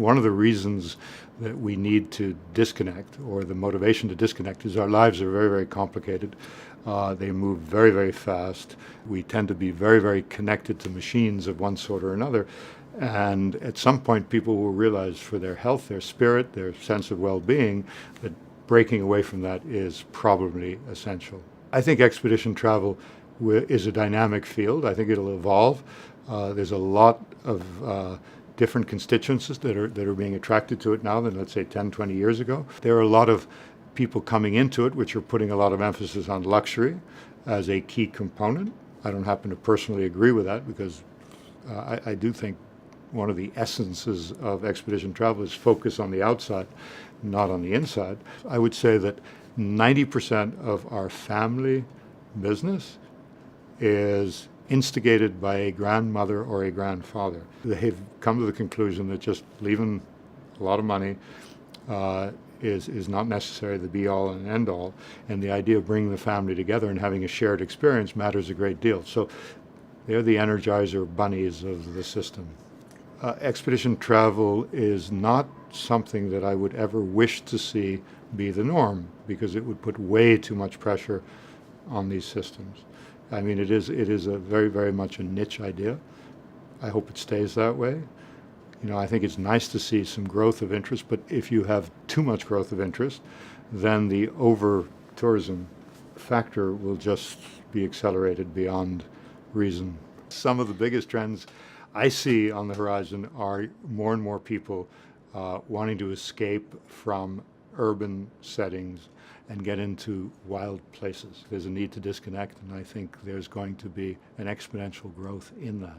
one of the reasons that we need to disconnect, or the motivation to disconnect, is our lives are very, very complicated. They move very, very fast. We tend to be very, very connected to machines of one sort or another. And at some point, people will realize for their health, their spirit, their sense of well-being, that breaking away from that is probably essential. I think expedition travel is a dynamic field. I think it'll evolve. There's a lot of different constituencies that are being attracted to it now than, let's say, 10, 20 years ago. There are a lot of people coming into it which are putting a lot of emphasis on luxury as a key component. I don't happen to personally agree with that, because I do think one of the essences of expedition travel is focus on the outside, not on the inside. I would say that 90% of our family business is instigated by a grandmother or a grandfather. They've come to the conclusion that just leaving a lot of money is not necessarily the be-all and end-all, and the idea of bringing the family together and having a shared experience matters a great deal. So they're the energizer bunnies of the system. Expedition travel is not something that I would ever wish to see be the norm, because it would put way too much pressure on these systems. I mean, it is a very, very much a niche idea. I hope it stays that way. You know, I think it's nice to see some growth of interest, but if you have too much growth of interest, then the over-tourism factor will just be accelerated beyond reason. Some of the biggest trends I see on the horizon are more and more people wanting to escape from urban settings and get into wild places. There's a need to disconnect, and I think there's going to be an exponential growth in that.